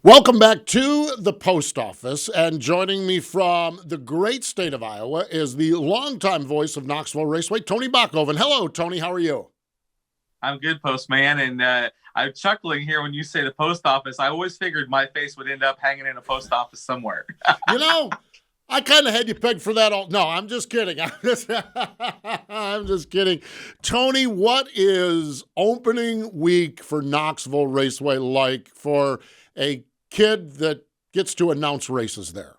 Welcome back to the post office. And joining me from the great state of Iowa is the longtime voice of Knoxville Raceway, Tony Bokhoven. Hello, Tony. How are you? I'm good, postman, and I'm chuckling here when you say the post office. I always figured my face would end up hanging in a post office somewhere. You know, I kind of had you pegged for that. No, I'm just kidding. I'm just kidding. Tony, what is opening week for Knoxville Raceway like for a kid that gets to announce races there?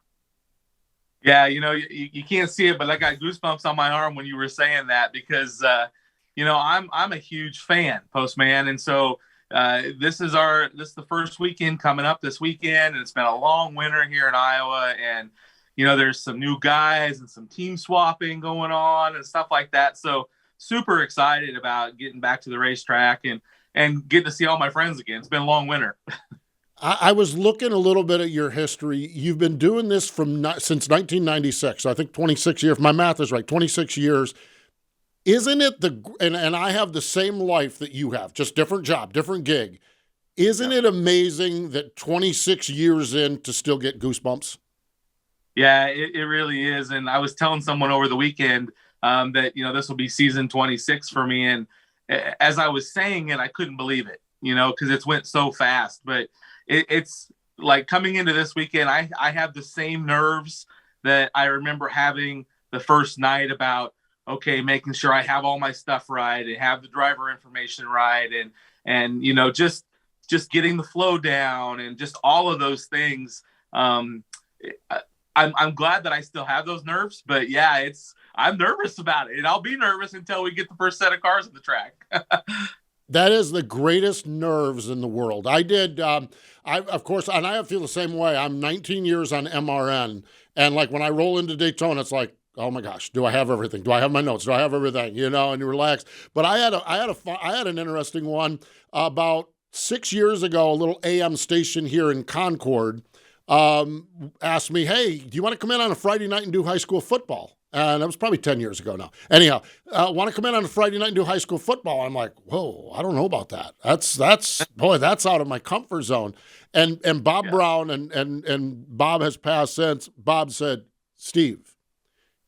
Yeah, you can't see it, but I got goosebumps on my arm when you were saying that because I'm a huge fan, postman, and so this is the first weekend coming up this weekend, and it's been a long winter here in Iowa, and there's some new guys and some team swapping going on and stuff like that. So super excited about getting back to the racetrack and getting to see all my friends again. It's been a long winter. I was looking a little bit at your history. You've been doing this since 1996. So I think 26 years. If my math is right, 26 years. Isn't it and I have the same life that you have, just different job, different gig. Isn't it amazing that 26 years in to still get goosebumps? Yeah, it really is. And I was telling someone over the weekend that, this will be season 26 for me. And as I was saying it, I couldn't believe it, because it's went so fast. But it's like coming into this weekend, I have the same nerves that I remember having the first night about, okay, making sure I have all my stuff right and have the driver information right. And just getting the flow down and just all of those things. I'm glad that I still have those nerves, but yeah, I'm nervous about it, and I'll be nervous until we get the first set of cars on the track. That is the greatest nerves in the world. I did, of course, and I feel the same way. I'm 19 years on MRN, and like when I roll into Daytona, it's like, oh my gosh, do I have everything? Do I have my notes? Do I have everything? And you relax. But I had an interesting one about 6 years ago. A little AM station here in Concord asked me, hey, do you want to come in on a Friday night and do high school football? And that was probably 10 years ago now. Anyhow, want to come in on a Friday night and do high school football? I'm like, whoa, I don't know about that. That's out of my comfort zone. And Bob Yeah. Brown and Bob has passed since. Bob said, Steve,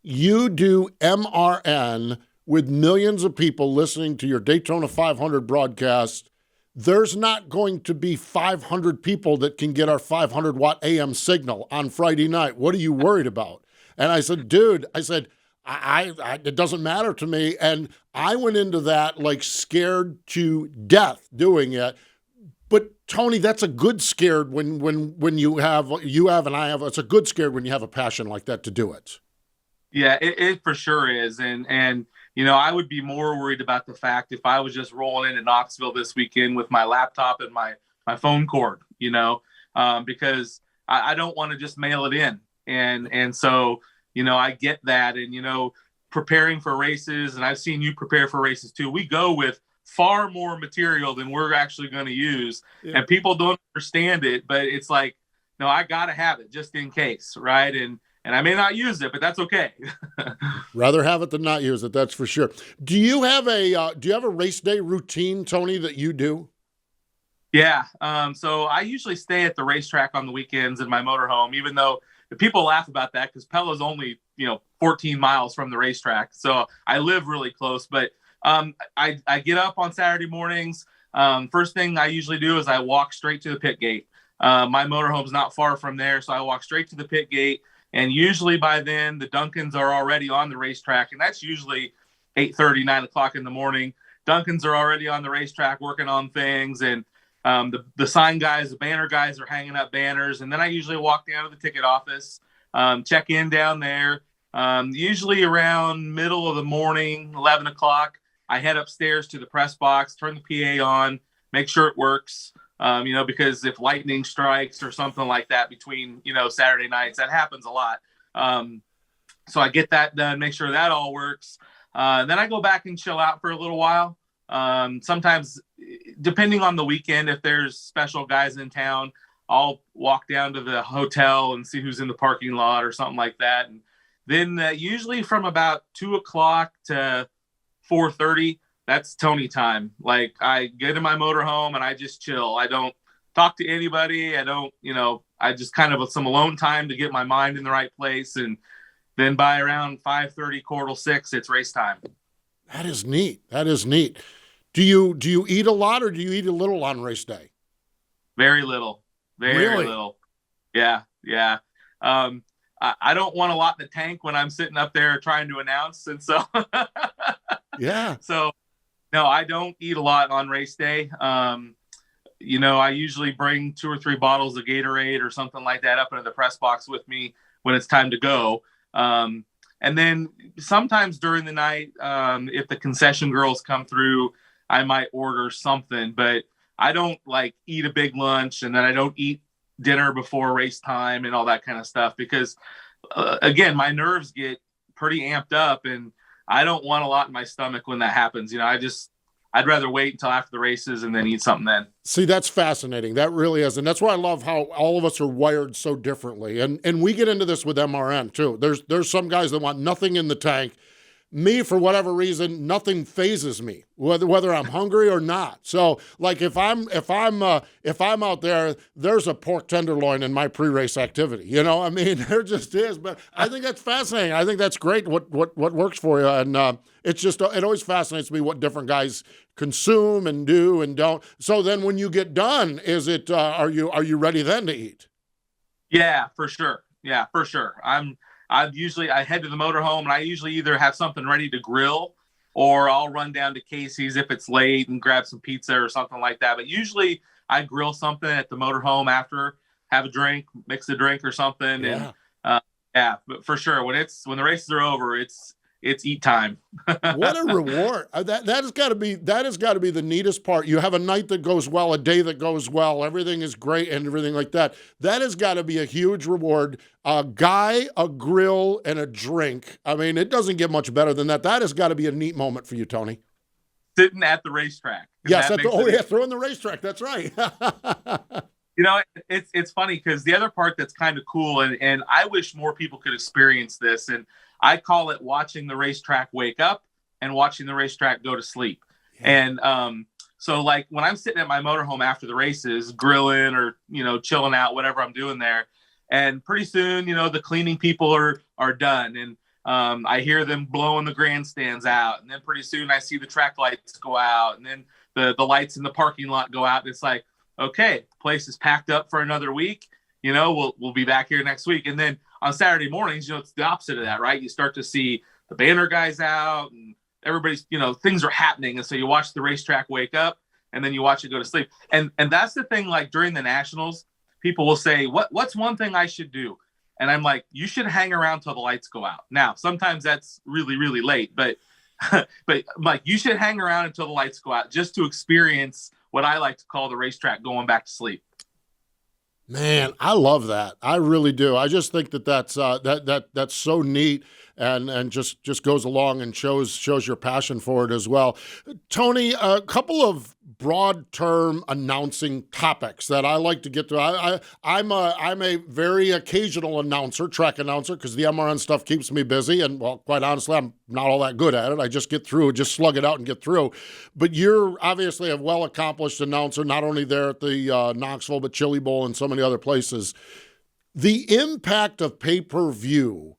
you do MRN with millions of people listening to your Daytona 500 broadcast. There's not going to be 500 people that can get our 500-watt AM signal on Friday night. What are you worried about? And I said, dude, I it doesn't matter to me. And I went into that like scared to death doing it. But Tony, that's a good scared when you have and I have. It's a good scared when you have a passion like that to do it. Yeah, it for sure is. And I would be more worried about the fact if I was just rolling into Knoxville this weekend with my laptop and my phone cord, because I don't want to just mail it in. And so, I get that. And, preparing for races, and I've seen you prepare for races too. We go with far more material than we're actually going to use. Yeah. And people don't understand it, but it's like, no, I got to have it just in case. Right. And I may not use it, but that's okay. Rather have it than not use it. That's for sure. Do you have a race day routine, Tony, that you do? Yeah. So I usually stay at the racetrack on the weekends in my motorhome, even though the people laugh about that because Pella's only, 14 miles from the racetrack. So I live really close, but I get up on Saturday mornings. First thing I usually do is I walk straight to the pit gate. My motorhome's not far from there, so I walk straight to the pit gate. And usually by then, the Duncans are already on the racetrack, and that's usually 8:30, 9 o'clock in the morning. Duncans are already on the racetrack working on things, and the sign guys, the banner guys are hanging up banners. And then I usually walk down to the ticket office, check in down there. Usually around middle of the morning, 11 o'clock, I head upstairs to the press box, turn the PA on, make sure it works. Because if lightning strikes or something like that between, Saturday nights, that happens a lot. So I get that done, make sure that all works. Then I go back and chill out for a little while. Sometimes, depending on the weekend, if there's special guys in town, I'll walk down to the hotel and see who's in the parking lot or something like that. And then usually from about 2 o'clock to 4:30, that's Tony time. Like I get in my motorhome and I just chill. I don't talk to anybody. I don't, I just kind of some alone time to get my mind in the right place. And then by around 5:30, quarter to 6, it's race time. That is neat. That is neat. Do you eat a lot or do you eat a little on race day? Very little. Very Really? little. Yeah. Yeah. I don't want a lot in the tank when I'm sitting up there trying to announce. And so, Yeah. so no, I don't eat a lot on race day. I usually bring 2 or 3 bottles of Gatorade or something like that up into the press box with me when it's time to go. And then sometimes during the night, if the concession girls come through, I might order something, but I don't like eat a big lunch, and then I don't eat dinner before race time and all that kind of stuff because, again, my nerves get pretty amped up, and I don't want a lot in my stomach when that happens. I'd rather wait until after the races and then eat something then. See, that's fascinating. That really is. And that's why I love how all of us are wired so differently. And we get into this with MRN too. There's some guys that want nothing in the tank. Me, for whatever reason, nothing phases me, whether I'm hungry or not. So, like if I'm out there, there's a pork tenderloin in my pre-race activity. I mean, there just is. But I think that's fascinating. I think that's great. What works for you, and it always fascinates me what different guys consume and do and don't. So then, when you get done, are you ready then to eat? Yeah, for sure. Yeah, for sure. I head to the motorhome and I usually either have something ready to grill or I'll run down to Casey's if it's late and grab some pizza or something like that. But usually I grill something at the motorhome after, have a drink, mix a drink or something. Yeah. And but for sure when the races are over, it's eat time. What a reward. That has got to be the neatest part. You have a night that goes well, a day that goes well, everything is great and everything like that. That has got to be a huge reward. A guy, a grill, and a drink. I mean, it doesn't get much better than that. That has got to be a neat moment for you, Tony. Sitting at the racetrack. Yes, throwing the racetrack. That's right. It's funny because the other part that's kind of cool, and I wish more people could experience this, and I call it watching the racetrack wake up and watching the racetrack go to sleep. Yeah. And so like when I'm sitting at my motorhome after the races, grilling or, chilling out, whatever I'm doing there. And pretty soon, the cleaning people are done. And I hear them blowing the grandstands out. And then pretty soon I see the track lights go out. And then the lights in the parking lot go out. And it's like, okay, place is packed up for another week. We'll be back here next week. And then on Saturday mornings, it's the opposite of that, right? You start to see the banner guys out and everybody's, things are happening. And so you watch the racetrack wake up and then you watch it go to sleep. And that's the thing, like during the nationals, people will say, what's one thing I should do? And I'm like, you should hang around till the lights go out. Now, sometimes that's really, really late, but like you should hang around until the lights go out just to experience what I like to call the racetrack going back to sleep. Man, I love that. I really do. I just think that's that's so neat and just goes along and shows your passion for it as well. Tony, a couple of broad term announcing topics that I like to get to. I'm a very occasional announcer, track announcer, because the MRN stuff keeps me busy. And well, quite honestly, I'm not all that good at it. I just get through, just slug it out and get through. But you're obviously a well-accomplished announcer, not only there at the Knoxville, but Chili Bowl and so many other places. The impact of pay-per-view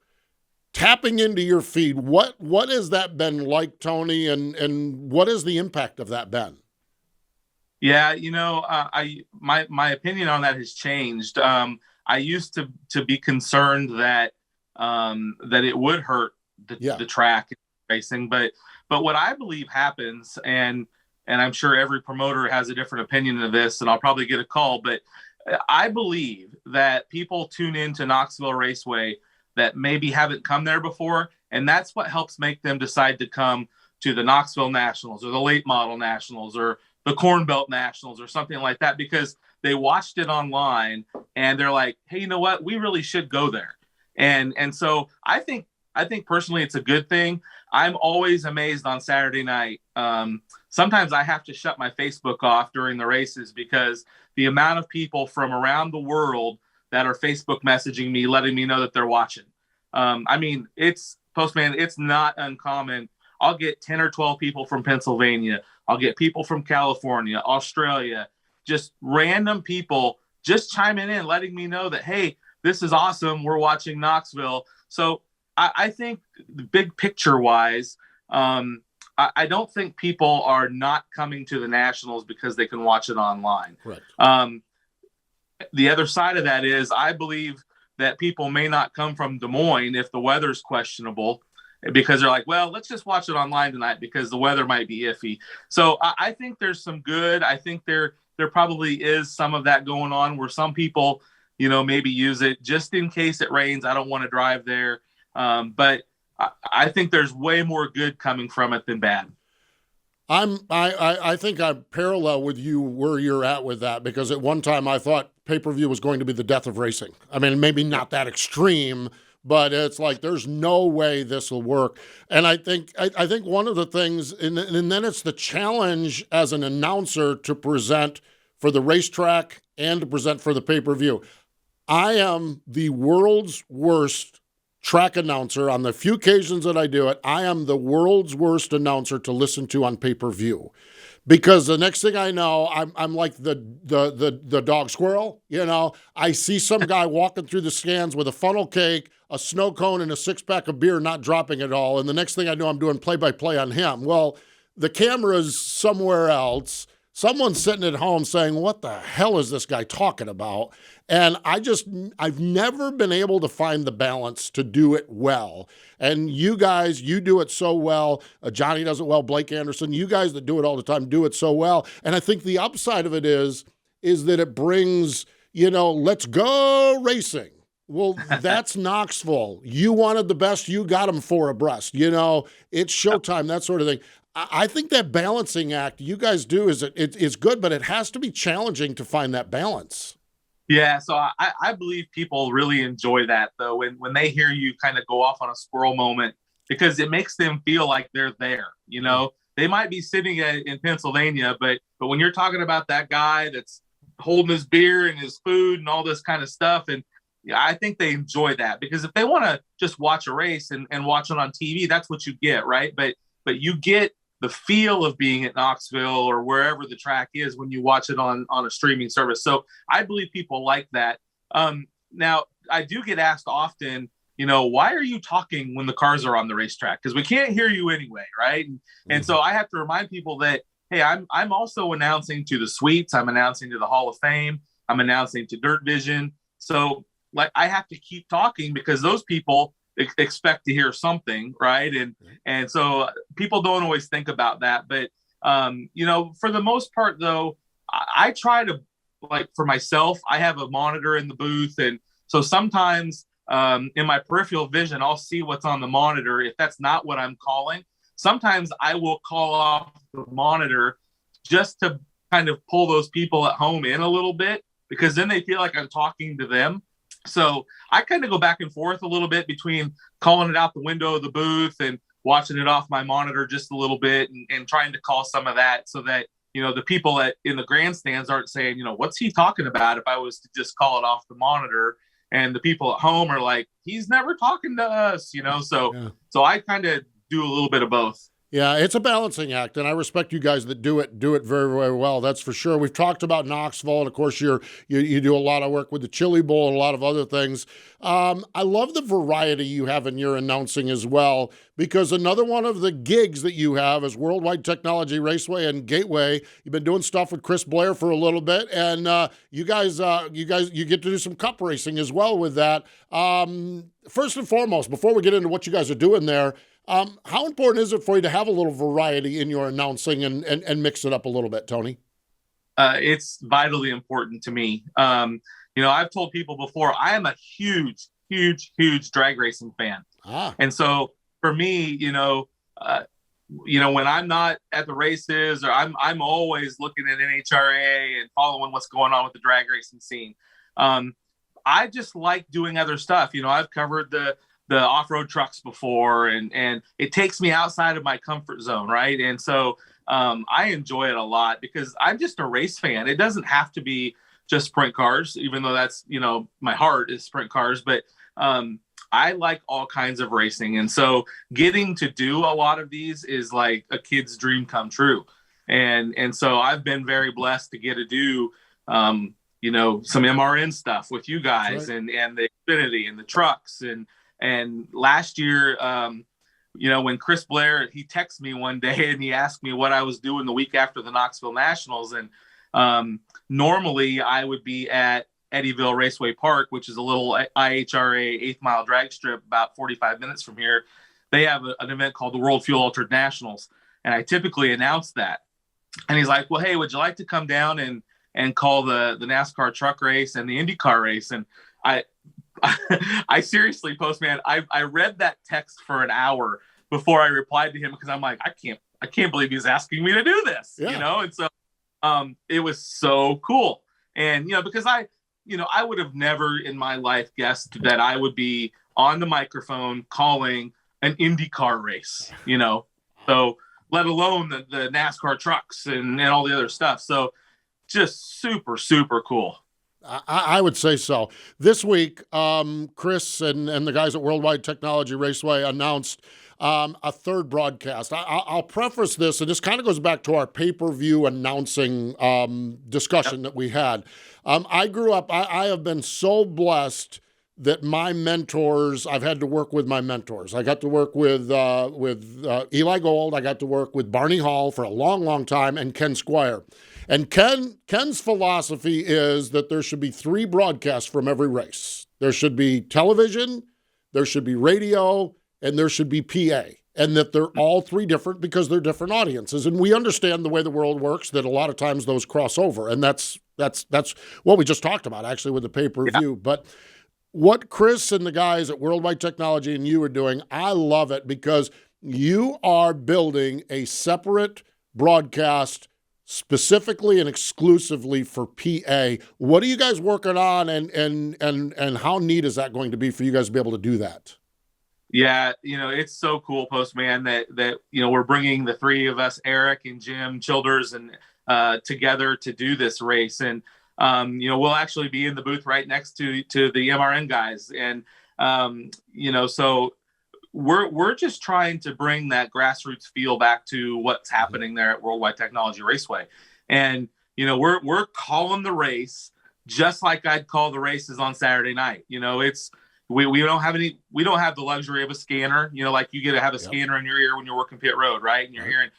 tapping into your feed, what has that been like, Tony, and what is the impact of that been? Yeah, my opinion on that has changed. I used to be concerned that it would hurt the track racing, but what I believe happens, and I'm sure every promoter has a different opinion of this, and I'll probably get a call, but I believe that people tune into Knoxville Raceway that maybe haven't come there before, and that's what helps make them decide to come to the Knoxville Nationals or the Late Model Nationals or the Corn Belt Nationals or something like that, because they watched it online and they're like, hey, you know what? We really should go there. And so I think personally it's a good thing. I'm always amazed on Saturday night. Sometimes I have to shut my Facebook off during the races because the amount of people from around the world that are Facebook messaging me, letting me know that they're watching. I mean, it's Postman, it's not uncommon. I'll get 10 or 12 people from Pennsylvania. I'll get people from California, Australia, just random people just chiming in, letting me know that, hey, this is awesome. We're watching Knoxville. So I think the big picture wise, I don't think people are not coming to the Nationals because they can watch it online. Correct. The other side of that is I believe that people may not come from Des Moines if the weather's questionable, because they're like, well, let's just watch it online tonight because the weather might be iffy. So I think there's some good. I think there probably is some of that going on where some people, maybe use it just in case it rains. I don't want to drive there. But I think there's way more good coming from it than bad. I think I'm parallel with you where you're at with that, because at one time I thought pay-per-view was going to be the death of racing. I mean, maybe not that extreme, but it's like there's no way this will work. And I think one of the things, and then it's the challenge as an announcer to present for the racetrack and to present for the pay-per-view. I am the world's worst track announcer. On the few occasions that I do it, I am the world's worst announcer to listen to on pay-per-view, because the next thing I know, I'm like the dog squirrel. I see some guy walking through the stands with a funnel cake, a snow cone, and a 6-pack of beer, not dropping it all, and the next thing I know, I'm doing play-by-play on him. Well, the camera's somewhere else. Someone's sitting at home saying, what the hell is this guy talking about? And I've never been able to find the balance to do it well. And you guys, you do it so well. Johnny does it well. Blake Anderson, you guys that do it all the time do it so well. And I think the upside of it is that it brings, let's go racing. Well, that's Knoxville. You wanted the best. You got them 4 abreast. It's showtime, that sort of thing. I think that balancing act you guys do is good, but it has to be challenging to find that balance. Yeah, so I believe people really enjoy that, though, when they hear you kind of go off on a squirrel moment, because it makes them feel like they're there. They might be sitting in Pennsylvania, but when you're talking about that guy that's holding his beer and his food and all this kind of stuff, and I think they enjoy that, because if they want to just watch a race and watch it on TV, that's what you get, right? But you get the feel of being at Knoxville or wherever the track is when you watch it on a streaming service. So I believe people like that. Now, I do get asked often, why are you talking when the cars are on the racetrack? Because we can't hear you anyway, right? And so I have to remind people that, hey, I'm also announcing to the suites. I'm announcing to the Hall of Fame. I'm announcing to Dirt Vision. So I have to keep talking, because those people expect to hear something, right? And so people don't always think about that, but for the most part, though, I try to, like, for myself, I have a monitor in the booth, and so sometimes in my peripheral vision, I'll see what's on the monitor. If that's not what I'm calling, sometimes I will call off the monitor just to kind of pull those people at home in a little bit, because then they feel like I'm talking to them. So I kind of go back and forth a little bit between calling it out the window of the booth and watching it off my monitor just a little bit, and trying to call some of that, so that, the people in the grandstands aren't saying, what's he talking about, if I was to just call it off the monitor, and the people at home are like, he's never talking to us, So I kind of do a little bit of both. Yeah, it's a balancing act, and I respect you guys that do it very, very well. That's for sure. We've talked about Knoxville, and of course, you do a lot of work with the Chili Bowl and a lot of other things. I love the variety you have in your announcing as well, because another one of the gigs that you have is Worldwide Technology Raceway and Gateway. You've been doing stuff with Chris Blair for a little bit, and you guys get to do some cup racing as well with that. First and foremost, before we get into what you guys are doing there, how important is it for you to have a little variety in your announcing and mix it up a little bit, Tony? It's vitally important to me. I've told people before, I am a huge, huge, huge drag racing fan. And so for me, when I'm not at the races, or I'm always looking at NHRA and following what's going on with the drag racing scene. I just like doing other stuff. I've covered the off-road trucks before, and it takes me outside of my comfort zone, right? And so I enjoy it a lot, because I'm just a race fan. It doesn't have to be just sprint cars, even though that's, my heart is sprint cars, but I like all kinds of racing. And so getting to do a lot of these is like a kid's dream come true. And so I've been very blessed to get to do some MRN stuff with you guys, right. and the Xfinity and the trucks. And last year, when Chris Blair, he texted me one day and he asked me what I was doing the week after the Knoxville Nationals. And normally I would be at Eddyville Raceway Park, which is a little IHRA 8th mile drag strip about 45 minutes from here. They have an event called the World Fuel Altered Nationals. And I typically announce that. And he's like, well, hey, would you like to come down and call the NASCAR truck race and the IndyCar race? And I seriously, Postman, I read that text for an hour before I replied to him, because I'm like, I can't believe he's asking me to do this, Yeah. And so it was so cool. And, because I would have never in my life guessed that I would be on the microphone calling an IndyCar race, so let alone the NASCAR trucks and all the other stuff. So just super, super cool. I would say so. This week, Chris and the guys at Worldwide Technology Raceway announced a third broadcast. I'll preface this, and this kind of goes back to our pay-per-view announcing discussion that we had. I grew up, I have been so blessed that my mentors, I've had to work with my mentors. I got to work with Eli Gold. I got to work with Barney Hall for a long, long time, and Ken Squire. And Ken's philosophy is that there should be 3 broadcasts from every race. There should be television, there should be radio, and there should be PA. And that they're all 3 different because they're different audiences. And we understand the way the world works, that a lot of times those cross over. And that's what we just talked about, actually, with the pay-per-view. Yeah. But what Chris and the guys at Worldwide Technology and you are doing, I love it, because you are building a separate broadcast specifically and exclusively for PA. What are you guys working on, and how neat is that going to be for you guys to be able to do that? Yeah, it's so cool, Postman, that we're bringing the 3 of us, Eric and Jim Childers, and together to do this race. And we'll actually be in the booth right next to the MRN guys. And so we're just trying to bring that grassroots feel back to what's happening there at Worldwide Technology Raceway. And we're calling the race just like I'd call the races on Saturday night. It's we don't have the luxury of a scanner, like you get to have a scanner in your ear when you're working pit road, right? And you're hearing.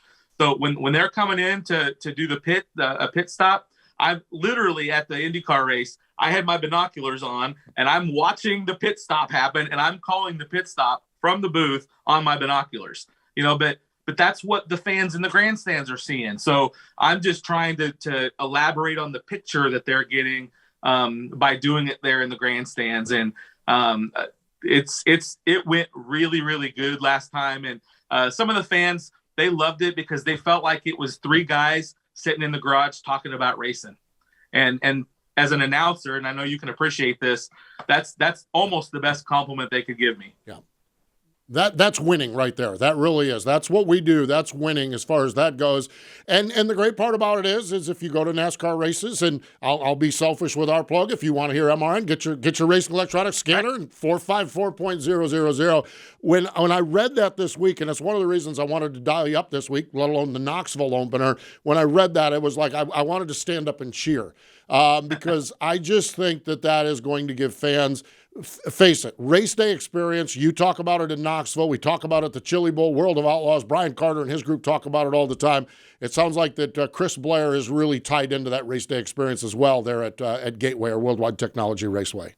So when they're coming in to do a pit stop, I'm literally at the IndyCar race. I had my binoculars on and I'm watching the pit stop happen, and I'm calling the pit stop from the booth on my binoculars, but that's what the fans in the grandstands are seeing. So I'm just trying to elaborate on the picture that they're getting by doing it there in the grandstands. And it went really, really good last time. And some of the fans, they loved it because they felt like it was 3 guys sitting in the garage talking about racing. And as an announcer, and I know you can appreciate this, that's almost the best compliment they could give me. Yeah. That's winning right there. That really is. That's what we do. That's winning as far as that goes. And the great part about it is if you go to NASCAR races, and I'll be selfish with our plug, if you want to hear MRN, get your racing electronics scanner and 454.000. When I read that this week, and it's one of the reasons I wanted to dial you up this week, let alone the Knoxville opener, when I read that, it was like I wanted to stand up and cheer because I just think that is going to give fans, face it, race day experience. You talk about it in Knoxville. We talk about it at the Chili Bowl, World of Outlaws. Brian Carter and his group talk about it all the time. It sounds like that Chris Blair is really tied into that race day experience as well there at Gateway or Worldwide Technology Raceway.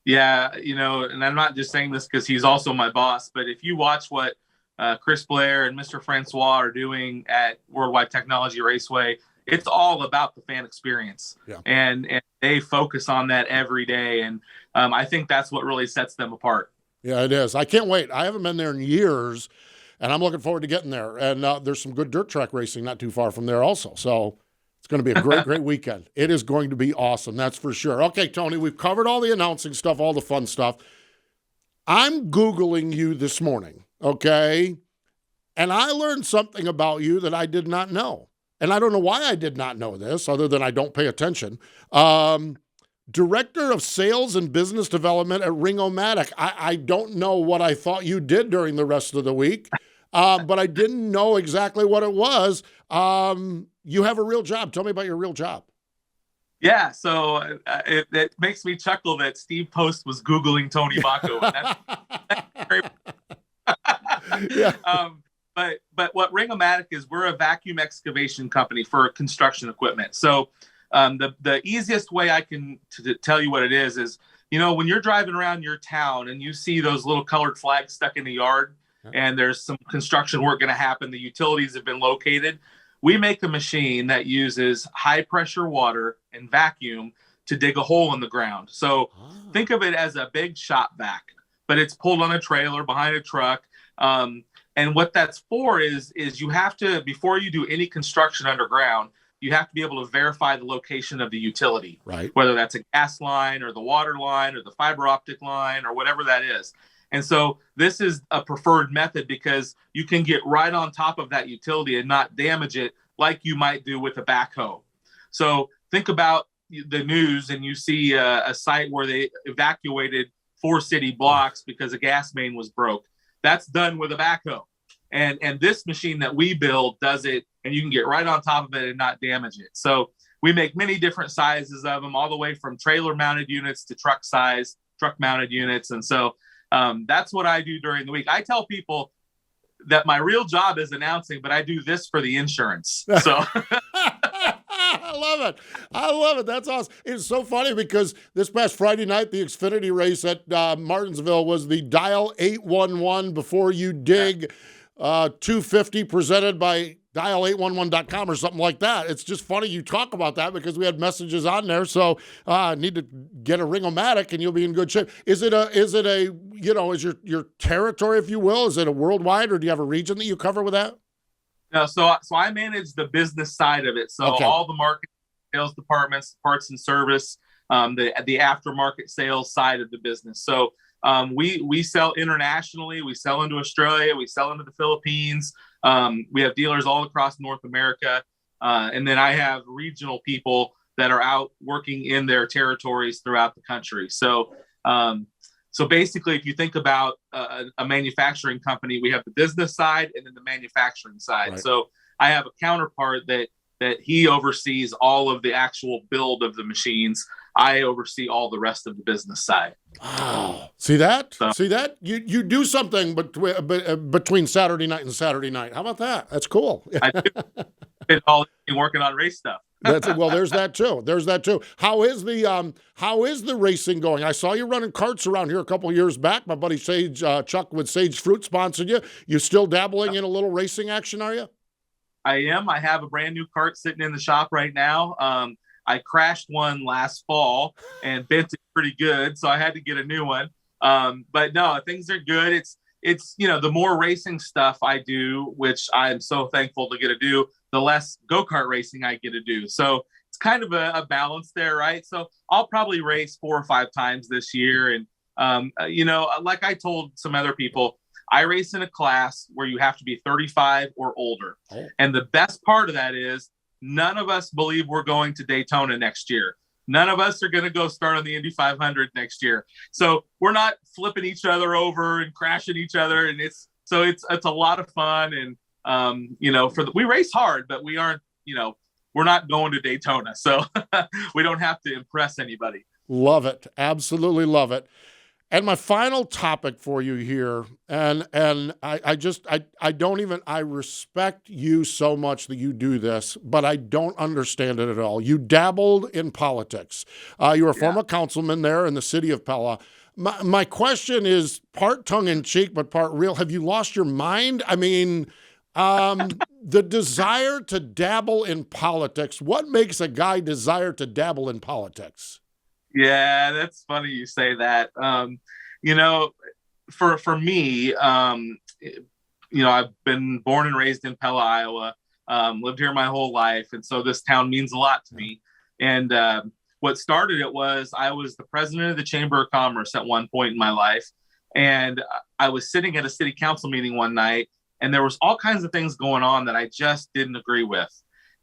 Yeah, and I'm not just saying this because he's also my boss, but if you watch what Chris Blair and Mr. Francois are doing at Worldwide Technology Raceway, it's all about the fan experience. Yeah. And they focus on that every day. And I think that's what really sets them apart. Yeah, it is. I can't wait. I haven't been there in years, and I'm looking forward to getting there. And there's some good dirt track racing not too far from there also. So it's going to be a great, great weekend. It is going to be awesome. That's for sure. Okay, Tony, we've covered all the announcing stuff, all the fun stuff. I'm Googling you this morning, okay? And I learned something about you that I did not know. And I don't know why I did not know this, other than I don't pay attention. Director of Sales and Business Development at Ring-O-Matic. I don't know what I thought you did during the rest of the week, but I didn't know exactly what it was. You have a real job. Tell me about your real job. Yeah, so it makes me chuckle that Steve Post was Googling Tony Bokhoven. That's very Yeah. but what Ring-O-Matic is, we're a vacuum excavation company for construction equipment. So the easiest way I can to tell you what it is, when you're driving around your town and you see those little colored flags stuck in the yard and there's some construction work going to happen, the utilities have been located. We make a machine that uses high pressure water and vacuum to dig a hole in the ground. So think of it as a big shop vac, but it's pulled on a trailer behind a truck. And what that's for is you have to, before you do any construction underground, you have to be able to verify the location of the utility, right? Whether that's a gas line or the water line or the fiber optic line or whatever that is. And so this is a preferred method because you can get right on top of that utility and not damage it like you might do with a backhoe. So think about the news and you see a site where they evacuated 4 city blocks because a gas main was broke. That's done with a backhoe. And this machine that we build does it, and you can get right on top of it and not damage it. So we make many different sizes of them, all the way from trailer mounted units to truck mounted units. And so that's what I do during the week. I tell people that my real job is announcing, but I do this for the insurance. So I love it. That's awesome. It's so funny because this past Friday night, the Xfinity race at Martinsville was the Dial 811 Before You Dig 250 presented by dial811.com or something like that. It's just funny you talk about that because we had messages on there. So I need to get a Ring-O-Matic and you'll be in good shape. Is your territory, if you will, is it a worldwide, or do you have a region that you cover with that? No, so I manage the business side of it. So all the market sales departments, parts and service, the aftermarket sales side of the business. So we sell internationally. We sell into Australia. We sell into the Philippines. We have dealers all across North America. And then I have regional people that are out working in their territories throughout the country. So basically, if you think about a manufacturing company, we have the business side and then the manufacturing side. Right. So I have a counterpart that he oversees all of the actual build of the machines. I oversee all the rest of the business side. Wow. See that? You do something between Saturday night and Saturday night. How about that? That's cool. I do. Been all working on race stuff. There's that too. How is the racing going? I saw you running karts around here a couple of years back. My buddy Sage Chuck with Sage Fruit sponsored you. You still dabbling in a little racing action, are you? I am. I have a brand new kart sitting in the shop right now. I crashed one last fall and bent it pretty good, so I had to get a new one. But no, things are good. It's the more racing stuff I do, which I'm so thankful to get to do, the less go-kart racing I get to do. So it's kind of a balance there, right? So I'll probably race 4 or 5 times this year. And, like I told some other people, I race in a class where you have to be 35 or older. Oh. And the best part of that is none of us believe we're going to Daytona next year. None of us are going to go start on the Indy 500 next year. So we're not flipping each other over and crashing each other. And it's a lot of fun. And, we race hard, but we aren't, we're not going to Daytona. So we don't have to impress anybody. Love it. Absolutely love it. And my final topic for you here, and I respect you so much that you do this, but I don't understand it at all. You dabbled in politics. You were a former councilman there in the city of Pella. My question is part tongue-in-cheek, but part real. Have you lost your mind? I mean, the desire to dabble in politics, what makes a guy desire to dabble in politics? Yeah, that's funny you say that. For me, I've been born and raised in Pella, Iowa, lived here my whole life. And so this town means a lot to me. And what started it was I was the president of the Chamber of Commerce at one point in my life. And I was sitting at a city council meeting one night, and there was all kinds of things going on that I just didn't agree with.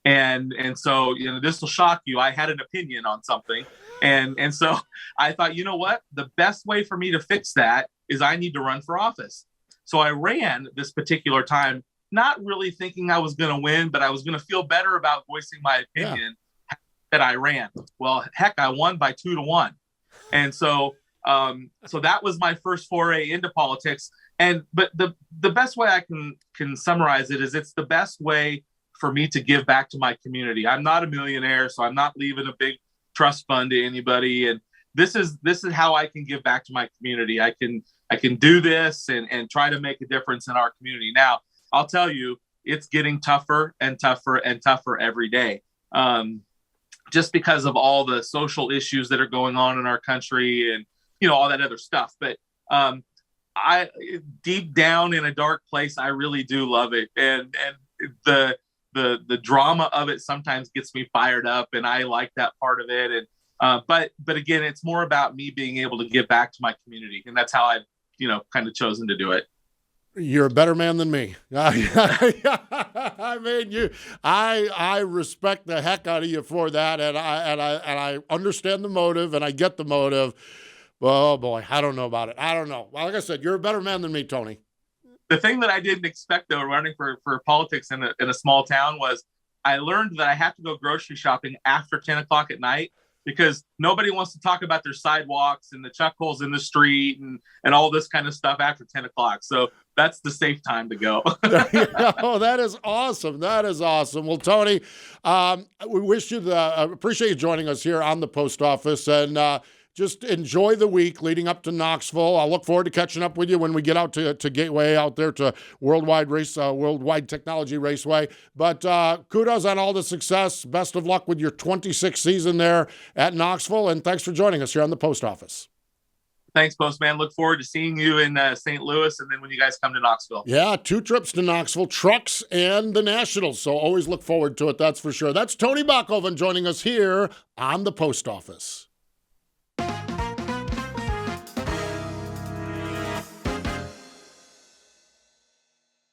And so, this will shock you. I had an opinion on something. And so I thought, you know what? The best way for me to fix that is I need to run for office. So I ran this particular time not really thinking I was going to win, but I was going to feel better about voicing my opinion that I ran. Well, heck, I won by 2-1. And so that was my first foray into politics. But the best way I can summarize it is it's the best way for me to give back to my community. I'm not a millionaire, so I'm not leaving a big trust fund to anybody. And this is how I can give back to my community. I can do this and try to make a difference in our community. Now, I'll tell you, it's getting tougher and tougher and tougher every day. Just because of all the social issues that are going on in our country and, all that other stuff. But I deep down in a dark place, I really do love it. And the drama of it sometimes gets me fired up, and I like that part of it. And but again, it's more about me being able to give back to my community, and that's how I've kind of chosen to do it. You're a better man than me. I mean, I respect the heck out of you for that, and I understand the motive, and I get the motive. Oh boy, I don't know about it. I don't know. Well, like I said, you're a better man than me, Tony. The thing that I didn't expect, though, running for politics in a small town, was I learned that I have to go grocery shopping after 10 o'clock at night, because nobody wants to talk about their sidewalks and the chuck holes in the street and all this kind of stuff after 10 o'clock. So that's the safe time to go. Oh, that is awesome. That is awesome. Well, Tony, we wish you appreciate you joining us here on the Post Office, and just enjoy the week leading up to Knoxville. I'll look forward to catching up with you when we get out to Gateway, out there to Worldwide Technology Raceway. But kudos on all the success. Best of luck with your 26th season there at Knoxville. And thanks for joining us here on the Post Office. Thanks, Postman. Look forward to seeing you in St. Louis, and then when you guys come to Knoxville. Yeah, 2 trips to Knoxville, trucks and the Nationals. So always look forward to it, that's for sure. That's Tony Bokhoven joining us here on the Post Office.